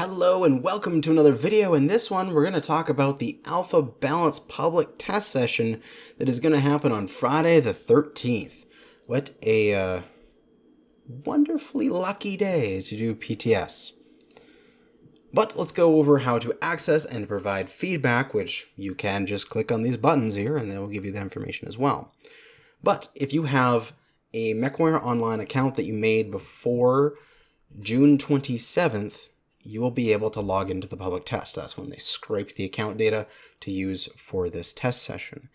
Hello and welcome to another video. In this one, we're going to talk about the Alpha Balance public test session that is going to happen on Friday the 13th. What a wonderfully lucky day to do PTS. But let's go over how to access and provide feedback, which you can just click on these buttons here and they will give you the information as well. But if you have a MechWarrior Online account that you made before June 27th, you will be able to log into the public test. That's when they scrape the account data to use for this test session.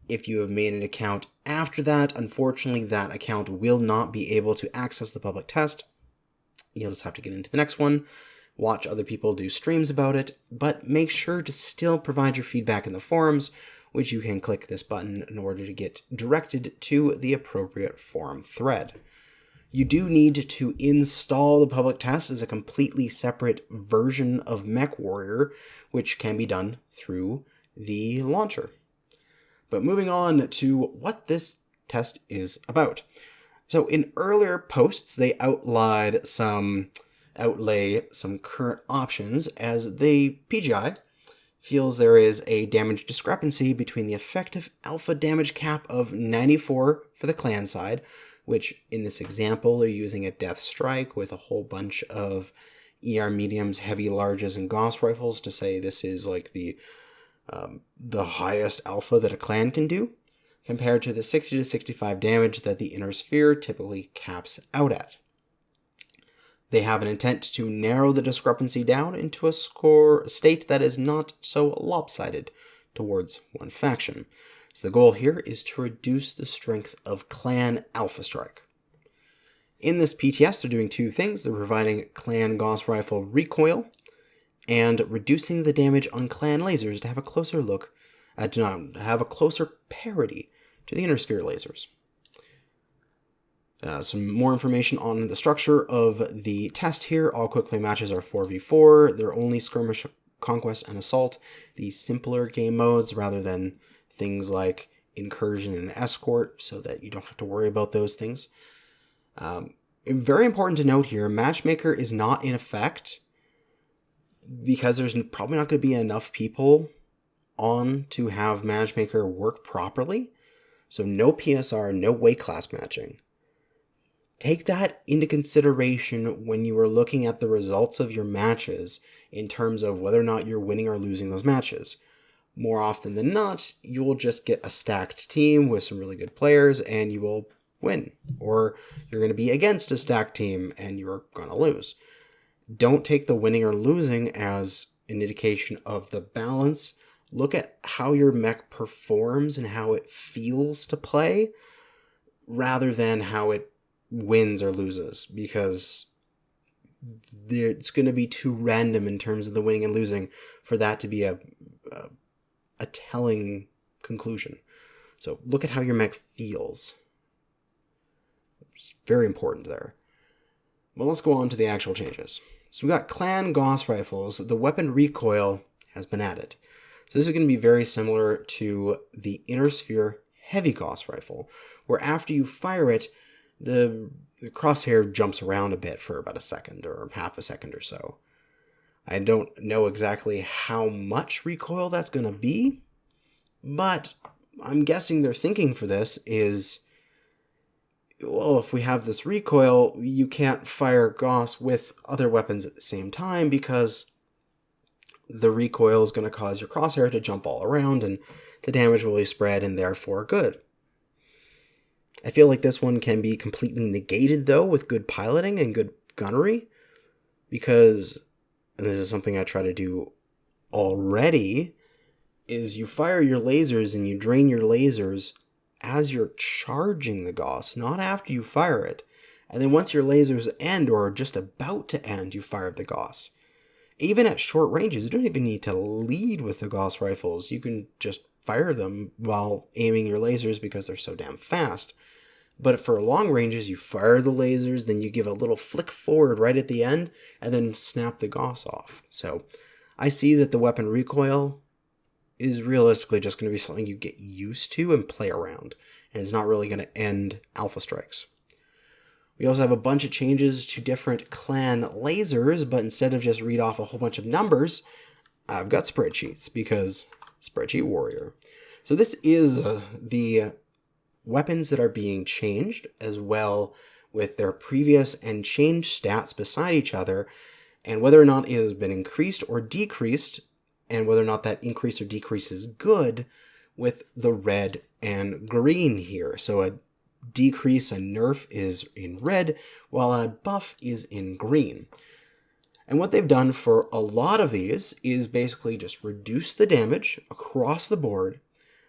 If you have made an account after that, unfortunately, that account will not be able to access the public test. You'll just have to get into the next one, watch other people do streams about it, but make sure to still provide your feedback in the forums, which you can click this button in order to get directed to the appropriate forum thread. You do need to install the public test as a completely separate version of MechWarrior, which can be done through the launcher. But moving on to what this test is about. So in earlier posts, they outlay some current options as the PGI feels there is a damage discrepancy between the effective alpha damage cap of 94 for the clan side, which in this example, they're using a Deathstrike with a whole bunch of ER mediums, heavy larges, and Gauss rifles to say this is like the highest alpha that a clan can do, compared to the 60 to 65 damage that the inner sphere typically caps out at. They have an intent to narrow the discrepancy down into a state that is not so lopsided towards one faction. So the goal here is to reduce the strength of Clan Alpha Strike. In this PTS, they're doing two things. They're providing Clan Gauss Rifle recoil and reducing the damage on Clan lasers to have a closer look, to have a closer parity to the Inner Sphere lasers. Some more information on the structure of the test here. All quickplay matches are 4v4. They're only skirmish, conquest, and assault, the simpler game modes, rather than things like incursion and escort, so that you don't have to worry about those things. Very important to note here, matchmaker is not in effect because there's probably not going to be enough people on to have matchmaker work properly. So no PSR, no weight class matching. Take that into consideration when you are looking at the results of your matches in terms of whether or not you're winning or losing those matches. More often than not, you will just get a stacked team with some really good players and you will win. Or you're going to be against a stacked team and you're going to lose. Don't take the winning or losing as an indication of the balance. Look at how your mech performs and how it feels to play rather than how it wins or loses, because it's going to be too random in terms of the winning and losing for that to be a telling conclusion. So look at how your mech feels. It's very important there. Well, let's go on to the actual changes. So we got Clan Gauss rifles. The weapon recoil has been added. So this is going to be very similar to the Inner Sphere heavy Gauss rifle, where after you fire it, the crosshair jumps around a bit for about a second or half a second or so. I don't know exactly how much recoil that's going to be, but I'm guessing their thinking for this is, well, if we have this recoil, you can't fire Gauss with other weapons at the same time because the recoil is going to cause your crosshair to jump all around and the damage will be spread and therefore good. I feel like this one can be completely negated, though, with good piloting and good gunnery, because, and this is something I try to do already, is you fire your lasers and you drain your lasers as you're charging the Gauss, not after you fire it. And then once your lasers end or are just about to end, you fire the Gauss. Even at short ranges, you don't even need to lead with the Gauss rifles. You can just fire them while aiming your lasers because they're so damn fast. But for long ranges, you fire the lasers, then you give a little flick forward right at the end, and then snap the Gauss off. So I see that the weapon recoil is realistically just going to be something you get used to and play around, and it's not really going to end alpha strikes. We also have a bunch of changes to different clan lasers, but instead of just read off a whole bunch of numbers, I've got spreadsheets because spreadsheet warrior. So this is the weapons that are being changed, as well with their previous and changed stats beside each other, and whether or not it has been increased or decreased, and whether or not that increase or decrease is good with the red and green here. So a decrease, a nerf, is in red, while a buff is in green. And what they've done for a lot of these is basically just reduce the damage across the board,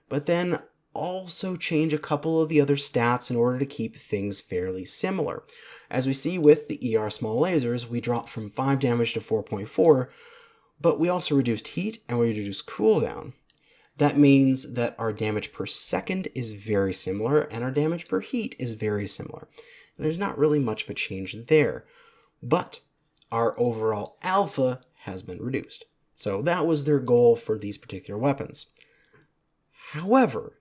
but then also change a couple of the other stats in order to keep things fairly similar. As we see with the ER small lasers, we dropped from 5 damage to 4.4, but we also reduced heat and we reduced cooldown. That means that our damage per second is very similar and our damage per heat is very similar. And there's not really much of a change there, but our overall alpha has been reduced. So that was their goal for these particular weapons. However,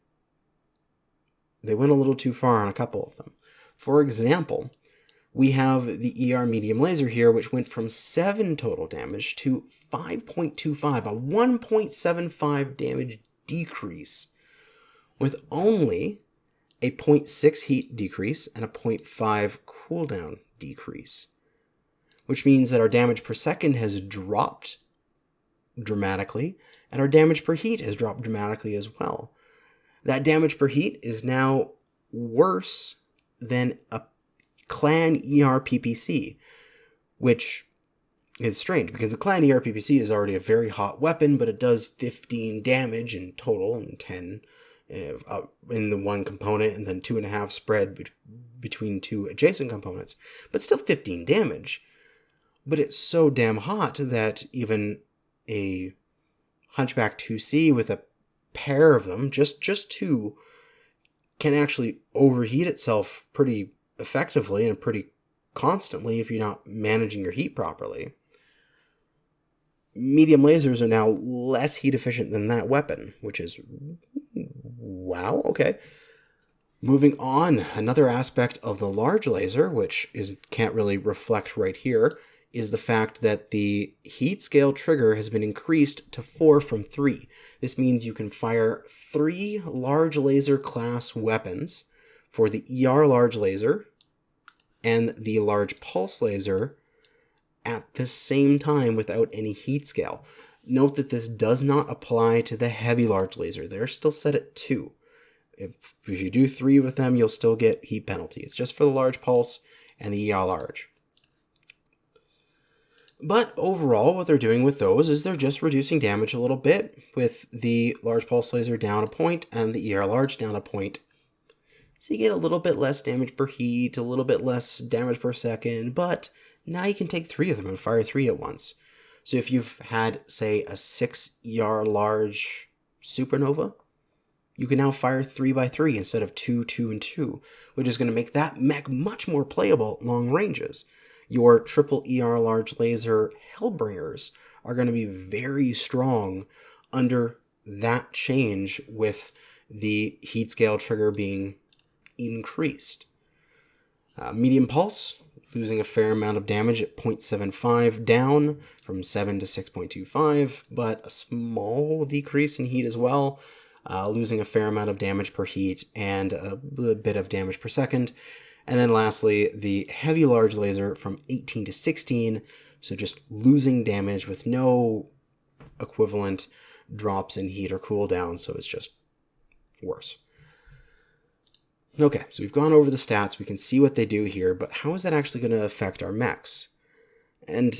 they went a little too far on a couple of them. For example, we have the ER medium laser here, which went from 7 total damage to 5.25, a 1.75 damage decrease, with only a 0.6 heat decrease and a 0.5 cooldown decrease, which means that our damage per second has dropped dramatically, and our damage per heat has dropped dramatically as well. That damage per heat is now worse than a clan ER PPC, which is strange because the clan ER PPC is already a very hot weapon, but it does 15 damage in total and 10 in the one component, and then 2.5 spread between 2 adjacent components, but still 15 damage. But it's so damn hot that even a Hunchback 2C with a pair of them, just 2, can actually overheat itself pretty effectively and pretty constantly if you're not managing your heat properly. Medium lasers are now less heat efficient than that weapon, which is wow, okay. Moving on, another aspect of the large laser, which can't really reflect right here, is the fact that the heat scale trigger has been increased to 4 from 3. This means you can fire 3 large laser class weapons for the ER large laser and the large pulse laser at the same time without any heat scale. Note that this does not apply to the heavy large laser. They're still set at 2. If you do 3 with them, you'll still get heat penalty. It's just for the large pulse and the ER large. But overall, what they're doing with those is they're just reducing damage a little bit, with the large pulse laser down a point and the ER large down a point. So you get a little bit less damage per heat, a little bit less damage per second, but now you can take 3 of them and fire 3 at once. So if you've had, say, a 6 ER large supernova, you can now fire 3x3 instead of 2, 2, and 2, which is going to make that mech much more playable at long ranges. Your triple ER large laser Hellbringers are going to be very strong under that change with the heat scale trigger being increased. Medium pulse, losing a fair amount of damage at 0.75 down from 7 to 6.25, but a small decrease in heat as well, losing a fair amount of damage per heat and a bit of damage per second. And then lastly, the heavy large laser from 18 to 16, so just losing damage with no equivalent drops in heat or cooldown, so it's just worse. Okay, so we've gone over the stats, we can see what they do here, but how is that actually going to affect our mechs? And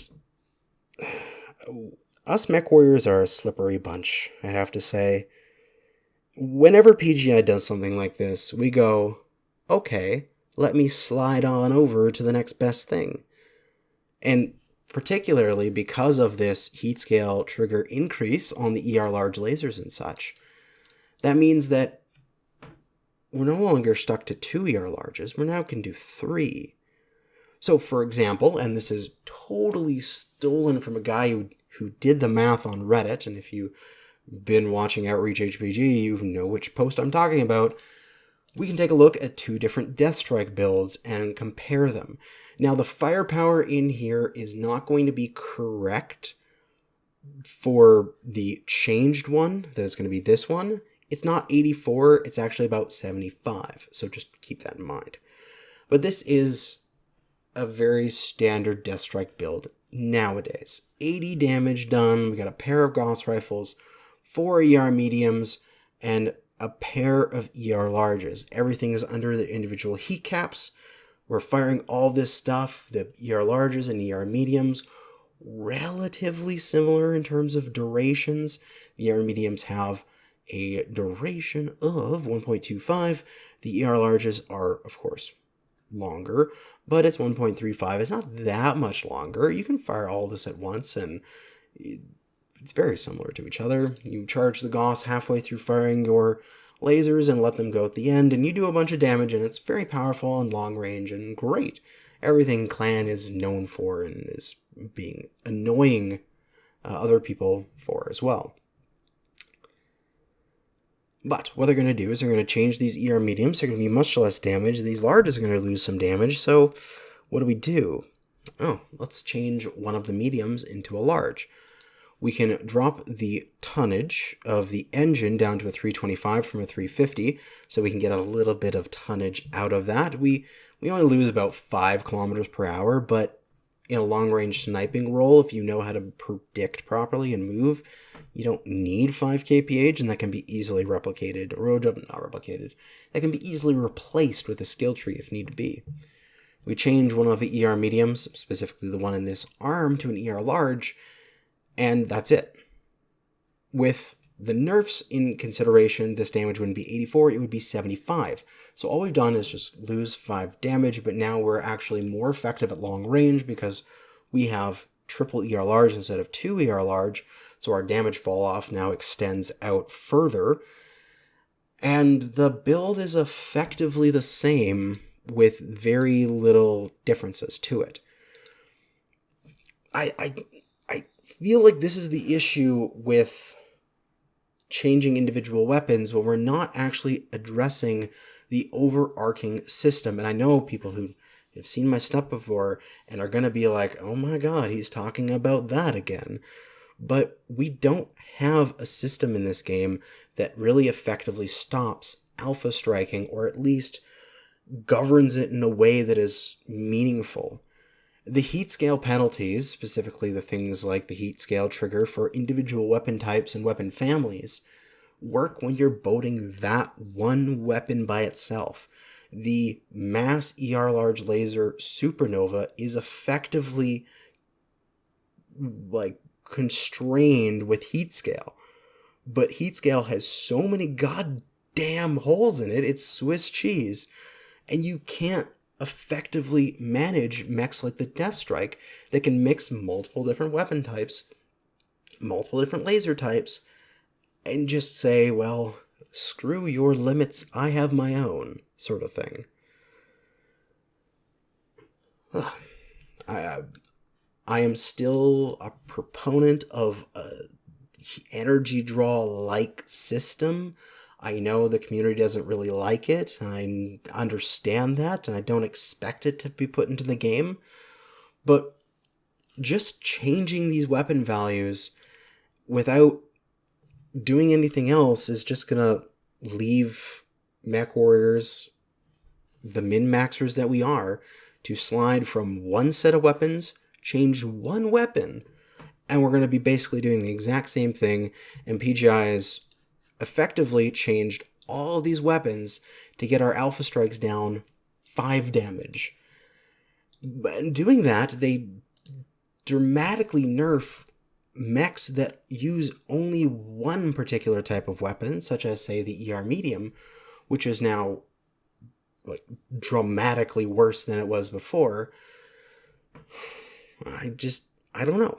us mech warriors are a slippery bunch, I have to say. Whenever PGI does something like this, we go, okay, let me slide on over to the next best thing. And particularly because of this heat scale trigger increase on the ER large lasers and such, that means that we're no longer stuck to 2 ER larges, we now can do 3. So for example, and this is totally stolen from a guy who did the math on Reddit, and if you've been watching Outreach HPG, you know which post I'm talking about. we can take a look at two different Deathstrike builds and compare them. Now, the firepower in here is not going to be correct for the changed one, that is going to be this one. It's not 84, it's actually about 75, so just keep that in mind. But this is a very standard Deathstrike build nowadays. 80 damage done, we got a pair of Gauss rifles, 4 ER mediums, and a pair of ER larges. Everything is under the individual heat caps. We're firing all this stuff, the ER larges and ER mediums, relatively similar in terms of durations. The ER mediums have a duration of 1.25. The ER larges are, of course, longer, but it's 1.35. It's not that much longer. You can fire all this at once, and it's very similar to each other. You charge the Gauss halfway through firing your lasers and let them go at the end, and you do a bunch of damage, and it's very powerful and long range and great. Everything Clan is known for and is being annoying other people for as well. But what they're going to do is they're going to change these ER mediums. They're going to be much less damage. These larges are going to lose some damage. So what do? Oh, let's change one of the mediums into a large. We can drop the tonnage of the engine down to a 325 from a 350, so we can get a little bit of tonnage out of that. We only lose about 5 kilometers per hour, but in a long-range sniping role, if you know how to predict properly and move, you don't need 5 kph, and that can be easily replicated, or not replicated, that can be easily replaced with a skill tree if need be. We change one of the ER mediums, specifically the one in this arm, to an ER large, and that's it. With the nerfs in consideration, this damage wouldn't be 84, it would be 75. So all we've done is just lose 5 damage, but now we're actually more effective at long range because we have triple ER large instead of 2 ER large, so our damage fall off now extends out further. And the build is effectively the same with very little differences to it. I feel like this is the issue with changing individual weapons when we're not actually addressing the overarching system. And I know people who have seen my stuff before and are going to be like, oh my god, he's talking about that again. But we don't have a system in this game that really effectively stops alpha striking, or at least governs it in a way that is meaningful. The heat scale penalties, specifically the things like the heat scale trigger for individual weapon types and weapon families, work when you're boating that one weapon by itself. The mass ER large laser supernova is effectively constrained with heat scale, but heat scale has so many goddamn holes in it, it's Swiss cheese, and you can't effectively manage mechs like the Deathstrike that can mix multiple different weapon types, multiple different laser types, and just say, well, screw your limits, I have my own, sort of thing. I am still a proponent of a energy draw-like system. I know the community doesn't really like it, and I understand that, and I don't expect it to be put into the game. But just changing these weapon values without doing anything else is just gonna leave mech warriors, the min-maxers that we are, to slide from one set of weapons, change one weapon, and we're going to be basically doing the exact same thing, and PGI has effectively changed all of these weapons to get our alpha strikes down 5 damage. But in doing that, they dramatically nerf mechs that use only one particular type of weapon, such as, say, the ER medium, which is now dramatically worse than it was before. I don't know.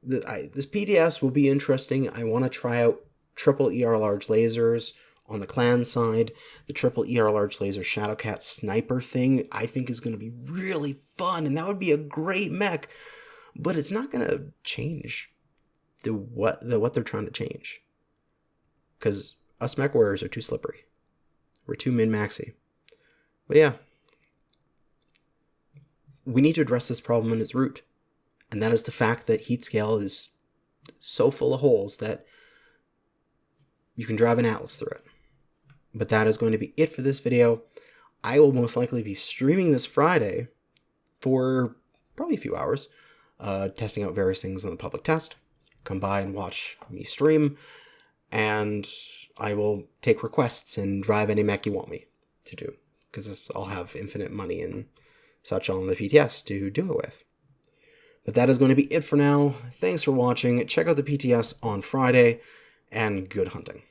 This PDS will be interesting. I want to try out triple ER large lasers on the clan side. The triple ER large laser Shadowcat sniper thing I think is going to be really fun, and that would be a great mech. But it's not going to change what they're trying to change, because us mech warriors are too slippery. We're too min-maxy. But yeah, we need to address this problem in its root. And that is the fact that Heatscale is so full of holes that you can drive an Atlas through it. But that is going to be it for this video. I will most likely be streaming this Friday for probably a few hours, testing out various things in the public test. Come by and watch me stream, and I will take requests and drive any mech you want me to do, because I'll have infinite money and such on the PTS to do it with. But that is going to be it for now. Thanks for watching. Check out the PTS on Friday, and good hunting.